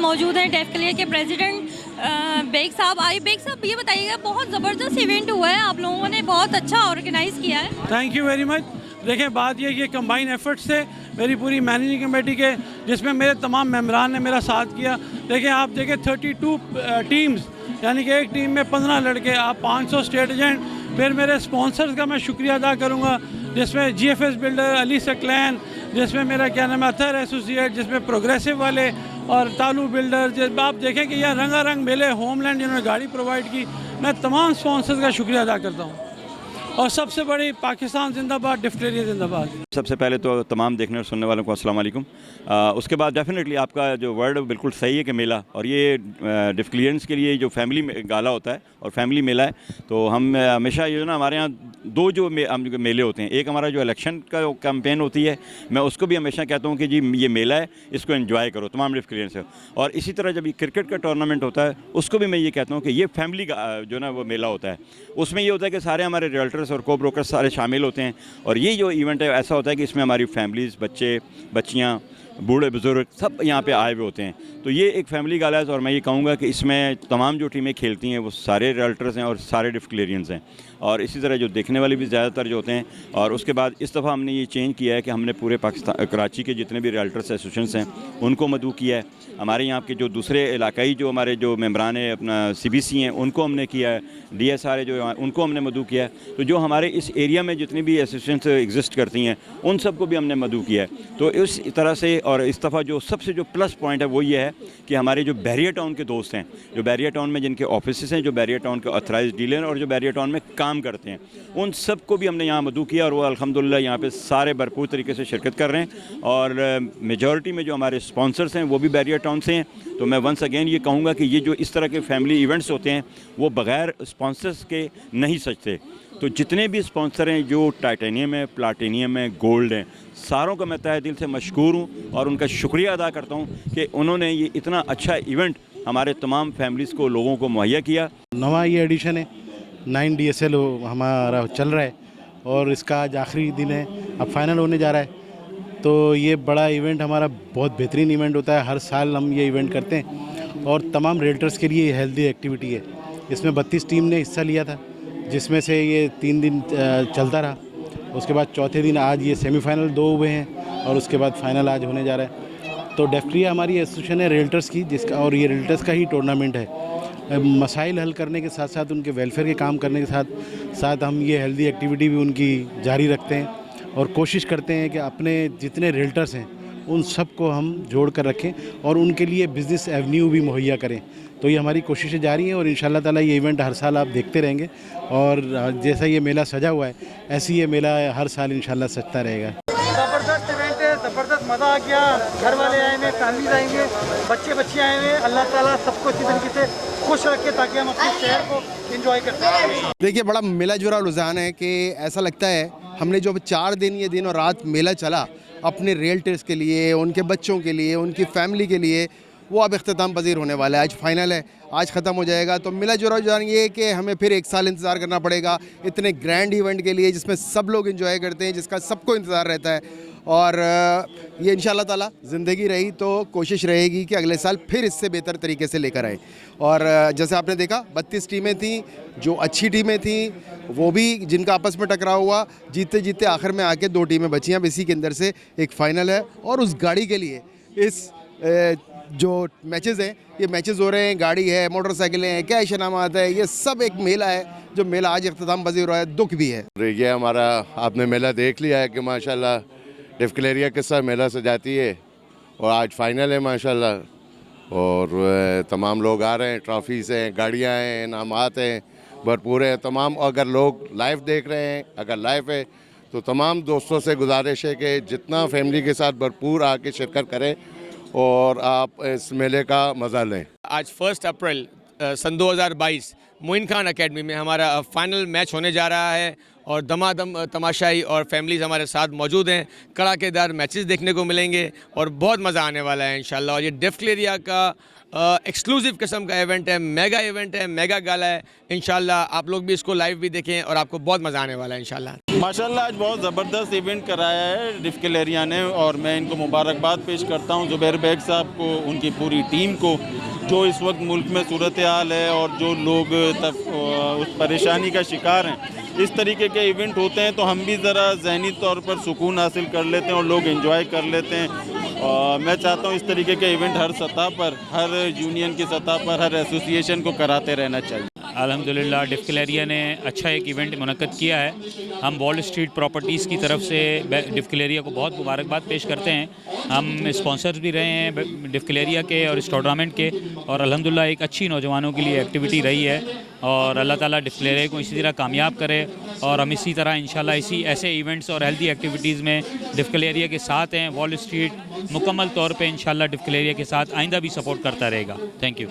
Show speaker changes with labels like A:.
A: मौजूद हैं def clear के प्रेसिडेंट बेग साहब। बेग साहब, ये बताइएगा, बहुत ज़बरदस्त इवेंट हुआ है, आप लोगों ने बहुत अच्छा ऑर्गेनाइज़ किया है।
B: Thank you very much. देखें, बात ये कि कंबाइन एफर्ट्स थे मेरी पूरी मैनेजिंग कमेटी के, जिसमें मेरे तमाम मेंबरान ने मेरा साथ किया। देखें, आप देखें 32 टीम्स, यानी कि एक टीम में 15 लड़के, आप 500 स्टेट एजेंट, फिर मेरे स्पॉन्सर्स का मैं शुक्रिया अदा करूँगा, जिसमें GFS बिल्डर, अली सकलैन, जिसमें मेरा क्या नाम है अथर एसोसिएट, जिसमें प्रोग्रेसिव वाले और तालू बिल्डर। आप देखें कि यह रंगारंग मेले, होमलैंड जिन्होंने गाड़ी प्रोवाइड की, मैं तमाम स्पॉन्सर्स का शुक्रिया अदा करता हूँ। और सबसे बड़ी पाकिस्तान जिंदाबाद, डिफ्टेरिया जिंदाबाद।
C: सबसे पहले तो तमाम देखने और सुनने वालों को अस्सलाम वालेकुम। उसके बाद डेफिनेटली आपका जो वर्ड बिल्कुल सही है कि मेला, और ये डिफ क्लियरेंस के लिए जो फैमिली गाला होता है और फैमिली मेला है, तो हम हमेशा ये ना हमारे यहाँ दो जो मेले होते हैं, एक हमारा जो इलेक्शन का कैंपेन होती है, मैं उसको भी हमेशा कहता हूँ कि जी ये मेला है, इसको एंजॉय करो तमाम डिफ क्लियरेंस है। और इसी तरह जब ये क्रिकेट का टूर्नामेंट होता है, उसको भी मैं ये कहता हूँ कि ये फैमिली का जो ना वो मेला होता है। उसमें ये होता है कि सारे हमारे रियल्टर्स और को ब्रोकर्स सारे शामिल होते हैं, और ये जो इवेंट है ऐसा होता है कि इसमें हमारी फैमिलीज़, बच्चे बच्चियाँ, बूढ़े बुज़ुर्ग सब यहाँ पे आए हुए होते हैं। तो ये एक फैमिली गाला है, और मैं ये कहूँगा कि इसमें तमाम जो टीमें खेलती हैं वो सारे रियल्टर्स हैं और सारे डिफ्क्लेरियंस हैं, और इसी तरह जो देखने वाले भी ज़्यादातर जो होते हैं। और उसके बाद इस दफ़ा हमने ये चेंज किया है कि हमने पूरे पाकिस्तान कराची के जितने भी रियल्टर्स एसोसिएशंस हैं उनको मदऊ किया है। हमारे यहाँ के जो दूसरे इलाकाई जो हमारे जो मेम्बरान है अपना CBC हैं उनको हमने किया है, DSR जो उनको हमने मदऊ किया है। तो जो हमारे इस एरिया में जितनी भी एसोसिएशंस एग्जिस्ट करती हैं उन सबको भी हमने मदऊ किया है। तो इस तरह से, और इस दफ़ा जो सबसे जो प्लस पॉइंट है वो ये है कि हमारे जो बैरियर टाउन के दोस्त हैं, जो बैरियर टाउन में जिनके ऑफिस हैं, जो बैरियर टाउन के ऑथराइज डीलर और जो बैरियर टाउन में काम करते हैं, उन सबको भी हमने यहाँ मदऊ किया, और वो अल्हम्दुलिल्लाह यहाँ पे सारे भरपूर तरीके से शिरकत कर रहे हैं। और मेजॉरिटी में जो हमारे स्पॉन्सर्स हैं वो भी बैरियर टाउन से हैं। तो मैं वंस अगेन ये कहूँगा कि ये जो इस तरह के फैमिली इवेंट्स होते हैं वो बग़ैर स्पॉन्सर्स के नहीं सजते। तो जितने भी स्पॉन्सर हैं, जो टाइटेनियम है, प्लाटिनियम है, गोल्ड है, सारों का मैं तहे दिल से मशकूर हूँ और उनका शुक्रिया अदा करता हूँ कि उन्होंने ये इतना अच्छा इवेंट हमारे तमाम फैमिलीज़ को, लोगों को मुहैया किया।
D: नवा ये एडिशन है, 9 DSL हमारा चल रहा है और इसका आज आखिरी दिन है, अब फाइनल होने जा रहा है। तो ये बड़ा इवेंट हमारा बहुत बेहतरीन इवेंट होता है, हर साल हम ये इवेंट करते हैं और तमाम रियल्टर्स के लिए हेल्दी एक्टिविटी है। इसमें 32 टीम ने हिस्सा लिया था, जिसमें से ये 3 दिन चलता रहा। उसके बाद चौथे दिन आज ये सेमीफाइनल 2 हुए हैं और उसके बाद फाइनल आज होने जा रहा है। तो डेफ्क्लियर हमारी एसोसिएशन है रियल्टर्स की, जिसका, और ये रियल्टर्स का ही टूर्नामेंट है। मसाइल हल करने के साथ साथ, उनके वेलफेयर के काम करने के साथ साथ हम ये हेल्दी एक्टिविटी भी उनकी जारी रखते हैं और कोशिश करते हैं कि अपने जितने रियल्टर्स हैं उन सब को हम जोड़ कर रखें और उनके लिए बिज़नेस एवेन्यू भी मुहैया करें। तो ये हमारी कोशिशें जारी हैं और इंशाल्लाह ताला ये इवेंट हर साल आप देखते रहेंगे, और जैसा ये मेला सजा हुआ है ऐसे ये मेला हर साल इंशाल्लाह सजता रहेगा।
E: ज़बरदस्त इवेंट है, ज़बरदस्त मज़ा आ गया। घर वाले आए हुए, फैमिलीज आएंगे, बच्चे बच्चे आए हुए। अल्लाह ताला सबको इसी तरीके से खुश रखे ताकि हम अपने शहर को एंजॉय कर सकें।
F: देखिए, बड़ा मिला जुला रुझान है कि ऐसा लगता है हमने जो 4 दिन ये दिन और रात मेला चला अपने रियल्टर्स के लिए, उनके बच्चों के लिए, उनकी फैमिली के लिए, वो अब इख्तिताम पजीर होने वाला है। आज फाइनल है, आज ख़त्म हो जाएगा। तो मिला जुला रुझान ये है कि हमें फिर 1 साल इंतज़ार करना पड़ेगा इतने ग्रैंड इवेंट के लिए, जिसमें सब लोग एंजॉय करते हैं, जिसका सबको इंतज़ार रहता है। और ये इंशाल्लाह ताला ज़िंदगी रही तो कोशिश रहेगी कि अगले साल फिर इससे बेहतर तरीके से लेकर आए। और जैसे आपने देखा 32 टीमें थीं, जो अच्छी टीमें थीं वो भी, जिनका आपस में टकराव हुआ, जीतते जीतते आखिर में आके 2 टीमें बची। अब इसी के अंदर से एक फ़ाइनल है और उस गाड़ी के लिए इस जो मैचेस हैं, ये मैचेस हो रहे हैं, गाड़ी है, मोटरसाइकिलें हैं, क्या इनामात है, ये सब एक मेला है जो मेला आज इख्तिताम पजीर हुआ है। दुख भी है।
G: ये हमारा आपने मेला देख लिया है कि माशाल्लाह डिफ्क्लेरिया के साथ मेला सजाती है और आज फाइनल है माशाल्लाह। और तमाम लोग आ रहे हैं, ट्रॉफीज़ हैं, गाड़ियाँ हैं, इनामात हैं, भरपूर है तमाम। अगर लोग लाइव देख रहे हैं, अगर लाइव है तो तमाम दोस्तों से गुजारिश है कि जितना फैमिली के साथ भरपूर आके शिरकत करें और आप इस मेले का मज़ा लें।
H: आज 1 अप्रैल सन 2022 मोइन खान अकेडमी में हमारा फाइनल मैच होने जा रहा है और दमादम तमाशाई और फैमिलीज़ हमारे साथ मौजूद हैं। कड़ाकेदार मैचेस देखने को मिलेंगे और बहुत मज़ा आने वाला है इंशाल्लाह। और ये डिफ्क्लेरिया का एक्सक्लूसिव किस्म का इवेंट है, इवेंट है, मेगा गाला है। इंशाल्लाह आप लोग भी इसको लाइव भी देखें और आपको बहुत मज़ा आने वाला है इंशाल्लाह।
I: माशाल्लाह आज बहुत ज़बरदस्त इवेंट कराया है डिफकिलेरिया ने और मैं इनको मुबारकबाद पेश करता हूँ ज़ुबैर बेग साहब को, उनकी पूरी टीम को। जो इस वक्त मुल्क में सूरत हाल है और जो लोग उस परेशानी का शिकार हैं, इस तरीके के इवेंट होते हैं तो हम भी ज़रा ज़हनी तौर पर सुकून हासिल कर लेते हैं और लोग एंजॉय कर लेते हैं। और मैं चाहता हूँ इस तरीके के इवेंट हर सतह पर, हर यूनियन की सतह पर, हर एसोसिएशन को कराते रहना चाहिए।
J: अल्हम्दुलिल्लाह डिफकिलेरिया ने अच्छा एक इवेंट मुनक्कद किया है। हम वॉल स्ट्रीट प्रॉपर्टीज़ की तरफ से डिफकिलेरिया को बहुत मुबारकबाद पेश करते हैं। हम स्पॉन्सर्स भी रहे हैं डिफकिलेरिया के और इस टूर्नामेंट के, और अल्हम्दुलिल्लाह एक अच्छी नौजवानों के लिए एक्टिविटी रही है और अल्लाह ताला डिफकिलेरिया को इसी तरह कामयाब करे और हम इसी तरह इंशाल्लाह ऐसे इवेंट्स और हेल्दी एक्टिविटीज़ में डिफकिलेरिया के साथ हैं। वॉल स्ट्रीट मुकम्मल तौर पे इंशाल्लाह डिफकिलेरिया के साथ आइंदा भी सपोर्ट करता रहेगा। Thank you.